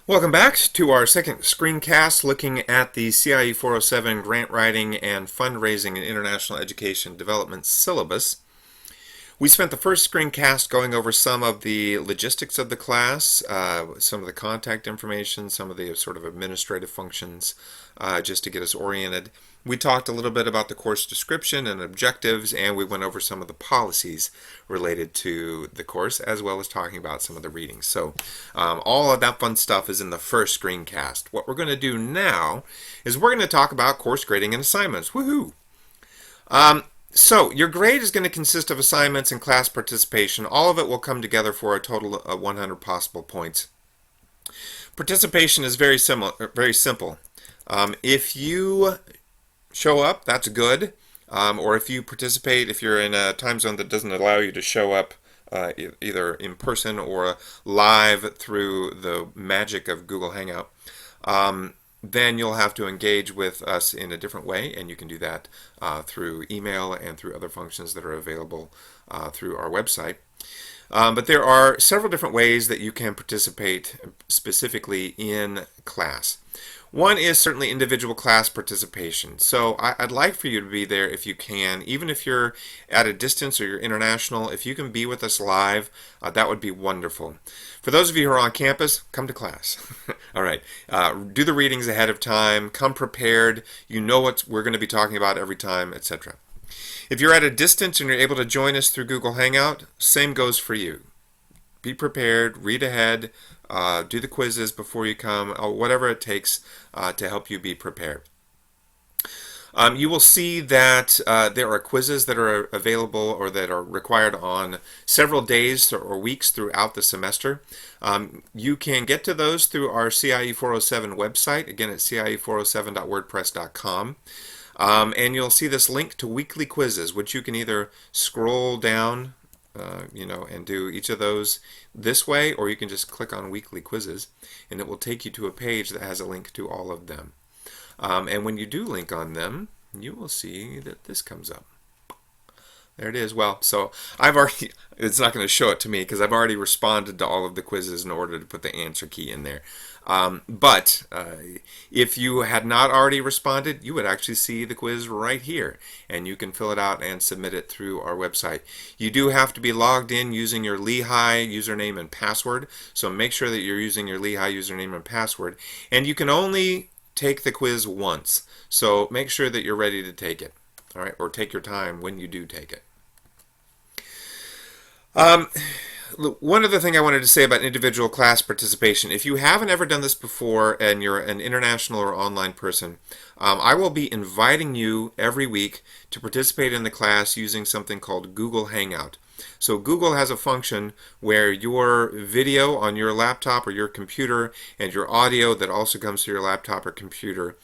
Welcome back to our second screencast looking at the CIE 407 Grant Writing and Fundraising in International Education Development Syllabus. We spent the first screencast going over some of the logistics of the class, some of the contact information, some of the sort of administrative functions, just to get us oriented. We talked a little bit about the course description and objectives, and we went over some of the policies related to the course, as well as talking about some of the readings. So all of that fun stuff is in the first screencast. What we're going to do now is we're going to talk about course grading and assignments. Woohoo! So your grade is going to consist of assignments and class participation. All of it will come together for a total of 100 possible points. Participation is very simple. If you show up, that's good. Or if you participate, if you're in a time zone that doesn't allow you to show up either in person or live through the magic of Google Hangout, then you'll have to engage with us in a different way, and you can do that through email and through other functions that are available through our website. But there are several different ways that you can participate specifically in class. One is certainly individual class participation. So I'd like for you to be there if you can, even if you're at a distance or you're international. If you can be with us live, that would be wonderful. For those of you who are on campus, come to class. All right, do the readings ahead of time, come prepared, you know what we're going to be talking about every time, etc. If you're at a distance and you're able to join us through Google Hangout, same goes for you. Be prepared, read ahead, do the quizzes before you come, whatever it takes to help you be prepared. You will see that there are quizzes that are available or that are required on several days or weeks throughout the semester. You can get to those through our CIE 407 website, again at cie407.wordpress.com. And you'll see this link to weekly quizzes, which you can either scroll down and do each of those this way, or you can just click on weekly quizzes and it will take you to a page that has a link to all of them. And when you do link on them, you will see that this comes up. There it is. Well, so it's not going to show it to me because I've already responded to all of the quizzes in order to put the answer key in there. But if you had not already responded, you would actually see the quiz right here, and you can fill it out and submit it through our website. You do have to be logged in using your Lehigh username and password, so make sure that you're using your Lehigh username and password, and you can only take the quiz once, so make sure that you're ready to take it, all right, or take your time when you do take it. One other thing I wanted to say about individual class participation, if you haven't ever done this before and you're an international or online person, I will be inviting you every week to participate in the class using something called Google Hangout. So Google has a function where your video on your laptop or your computer and your audio that also comes to your laptop or computer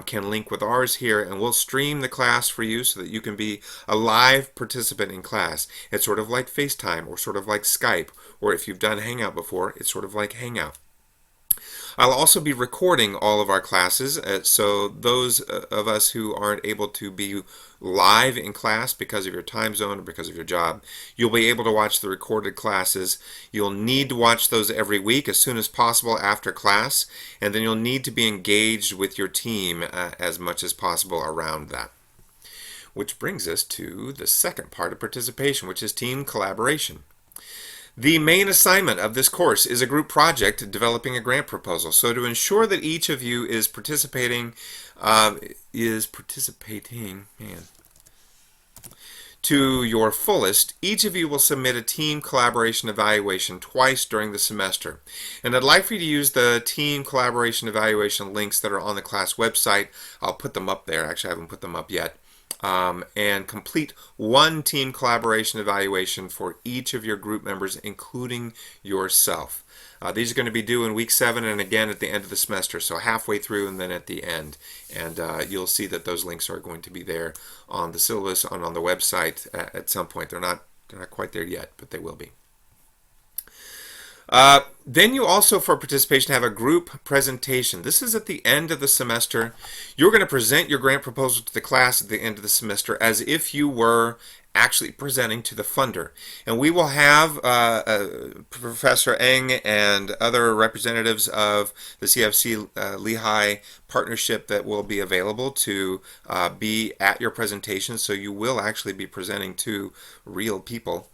can link with ours here, and we'll stream the class for you so that you can be a live participant in class. It's sort of like FaceTime or sort of like Skype, or if you've done Hangout before, it's sort of like Hangout. I'll also be recording all of our classes, so those of us who aren't able to be live in class because of your time zone or because of your job, you'll be able to watch the recorded classes. You'll need to watch those every week as soon as possible after class, and then you'll need to be engaged with your team as much as possible around that. Which brings us to the second part of participation, which is team collaboration. The main assignment of this course is a group project developing a grant proposal. So to ensure that each of you is participating to your fullest, each of you will submit a team collaboration evaluation twice during the semester. And I'd like for you to use the team collaboration evaluation links that are on the class website. I'll put them up there. Actually, I haven't put them up yet. And complete one team collaboration evaluation for each of your group members, including yourself. These are going to be due in week 7 and again at the end of the semester, so halfway through and then at the end. And you'll see that those links are going to be there on the syllabus and on the website at some point. They're not quite there yet, but they will be. Then you also, for participation, have a group presentation. This is at the end of the semester. You're going to present your grant proposal to the class at the end of the semester as if you were actually presenting to the funder. And we will have Professor Eng and other representatives of the CFC Lehigh partnership that will be available to be at your presentation, so you will actually be presenting to real people.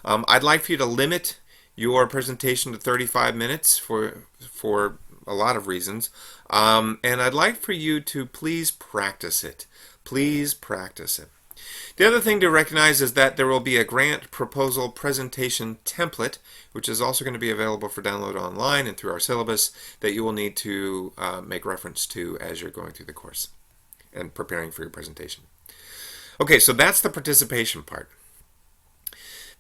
I'd like for you to limit your presentation to 35 minutes for a lot of reasons. And I'd like for you to please practice it. Please practice it. The other thing to recognize is that there will be a grant proposal presentation template, which is also going to be available for download online and through our syllabus, that you will need to make reference to as you're going through the course and preparing for your presentation. Okay, so that's the participation part.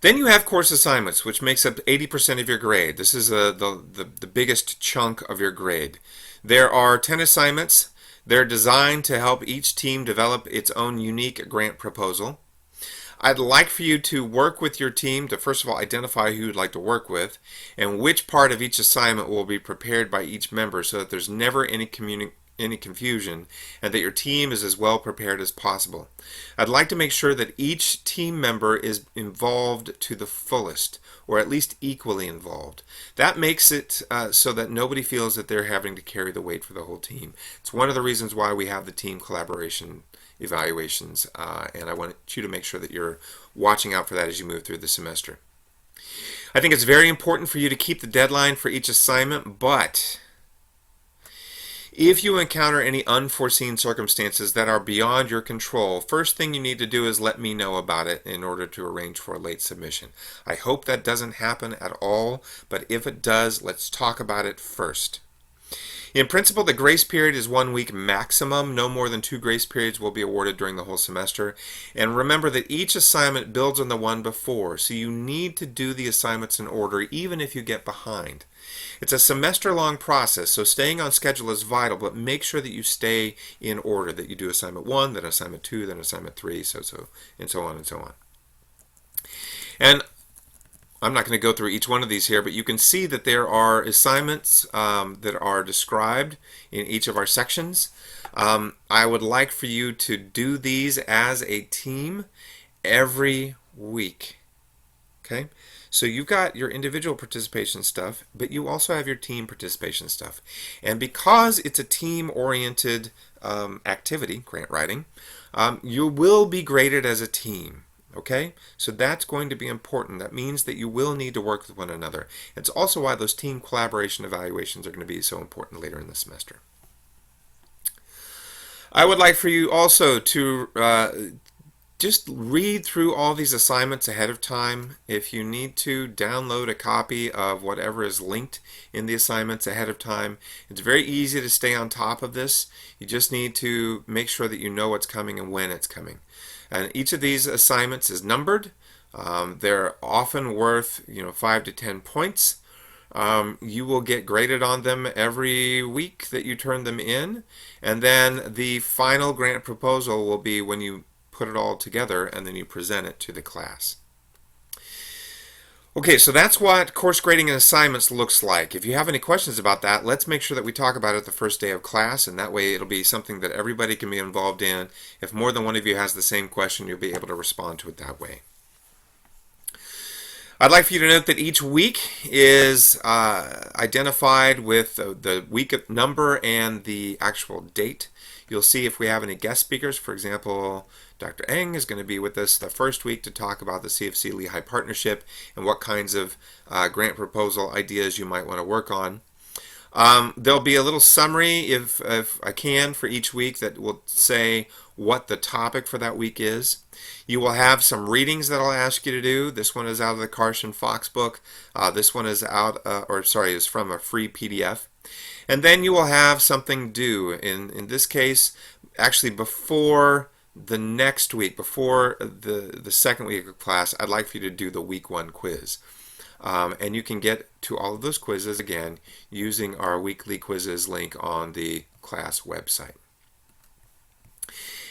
Then you have course assignments, which makes up 80% of your grade. This is the biggest chunk of your grade. There are 10 assignments. They're designed to help each team develop its own unique grant proposal. I'd like for you to work with your team to, first of all, identify who you'd like to work with and which part of each assignment will be prepared by each member so that there's never any confusion and that your team is as well prepared as possible. I'd like to make sure that each team member is involved to the fullest, or at least equally involved. That makes it so that nobody feels that they're having to carry the weight for the whole team. It's one of the reasons why we have the team collaboration evaluations, and I want you to make sure that you're watching out for that as you move through the semester. I think it's very important for you to keep the deadline for each assignment, but if you encounter any unforeseen circumstances that are beyond your control, first thing you need to do is let me know about it in order to arrange for a late submission. I hope that doesn't happen at all, but if it does, let's talk about it first. In principle, the grace period is 1 week maximum. No more than 2 grace periods will be awarded during the whole semester. And remember that each assignment builds on the one before, so you need to do the assignments in order even if you get behind. It's a semester-long process, so staying on schedule is vital, but make sure that you stay in order, that you do assignment 1, then assignment 2, then assignment 3, and so on and so on. And I'm not going to go through each one of these here, but you can see that there are assignments that are described in each of our sections. I would like for you to do these as a team every week. Okay? So you've got your individual participation stuff, but you also have your team participation stuff. And because it's a team-oriented activity, grant writing, you will be graded as a team. Okay, so that's going to be important. That means that you will need to work with one another. It's also why those team collaboration evaluations are going to be so important later in the semester. I would like for you also to just read through all these assignments ahead of time. If you need to, download a copy of whatever is linked in the assignments ahead of time. It's very easy to stay on top of this. You just need to make sure that you know what's coming and when it's coming. And each of these assignments is numbered. They're often worth 5 to 10 points. You will get graded on them every week that you turn them in. And then the final grant proposal will be when you put it all together and then you present it to the class. Okay, so that's what course grading and assignments looks like. If you have any questions about that, let's make sure that we talk about it the first day of class, and that way it'll be something that everybody can be involved in. If more than one of you has the same question, you'll be able to respond to it that way. I'd like for you to note that each week is identified with the week number and the actual date. You'll see if we have any guest speakers. For example, Dr. Eng is going to be with us the first week to talk about the CFC Lehigh partnership and what kinds of grant proposal ideas you might want to work on. There'll be a little summary, if I can, for each week that will say what the topic for that week is. You will have some readings that I'll ask you to do. This one is out of the Carson Fox book. This one is is from a free PDF. And then you will have something due. In this case, actually before the next week, before the second week of class, I'd like for you to do the week 1 quiz. And you can get to all of those quizzes again using our weekly quizzes link on the class website.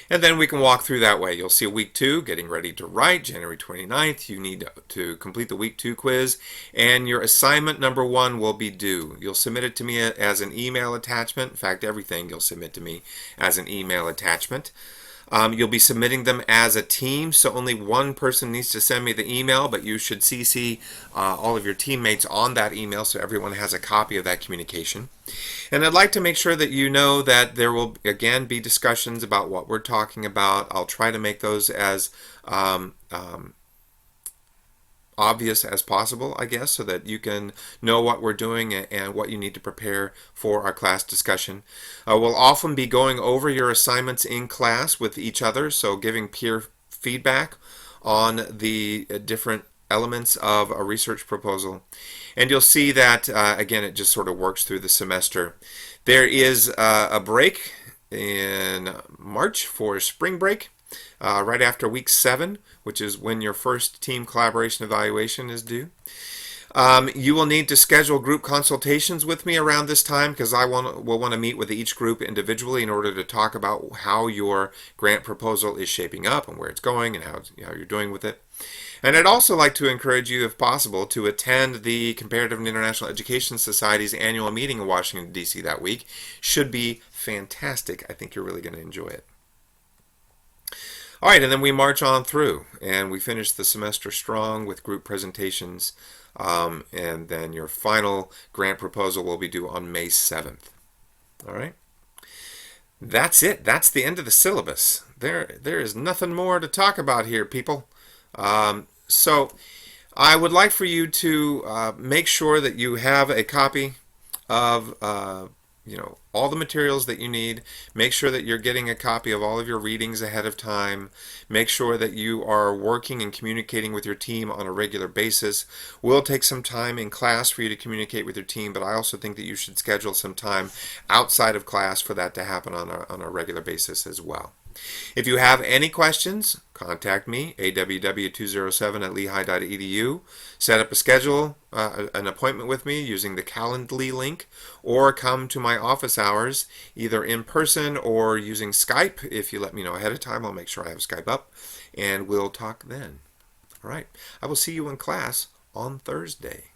And then we can walk through that way. You'll see week 2, getting ready to write, January 29th. You need to complete the week 2 quiz, and your assignment number 1 will be due. You'll submit it to me as an email attachment. In fact, everything you'll submit to me as an email attachment. You'll be submitting them as a team, so only one person needs to send me the email, but you should CC all of your teammates on that email so everyone has a copy of that communication. And I'd like to make sure that you know that there will, again, be discussions about what we're talking about. I'll try to make those as obvious as possible, I guess, so that you can know what we're doing and what you need to prepare for our class discussion. We'll often be going over your assignments in class with each other, so giving peer feedback on the different elements of a research proposal. And you'll see that, again, it just sort of works through the semester. There is a break in March for spring break. Right after week 7, which is when your first team collaboration evaluation is due. You will need to schedule group consultations with me around this time because I will want to meet with each group individually in order to talk about how your grant proposal is shaping up and where it's going and how you're doing with it. And I'd also like to encourage you, if possible, to attend the Comparative and International Education Society's annual meeting in Washington, D.C. that week. Should be fantastic. I think you're really going to enjoy it. All right, and then we march on through, and we finish the semester strong with group presentations, and then your final grant proposal will be due on May 7th. All right? That's it. That's the end of the syllabus. There is nothing more to talk about here, people. So I would like for you to make sure that you have a copy of all the materials that you need. Make sure that you're getting a copy of all of your readings ahead of time. Make sure that you are working and communicating with your team on a regular basis. We'll take some time in class for you to communicate with your team, but I also think that you should schedule some time outside of class for that to happen on a regular basis as well. If you have any questions, contact me, aww207@lehigh.edu. Set up a schedule, an appointment with me using the Calendly link, or come to my office hours, either in person or using Skype. If you let me know ahead of time, I'll make sure I have Skype up, and we'll talk then. All right. I will see you in class on Thursday.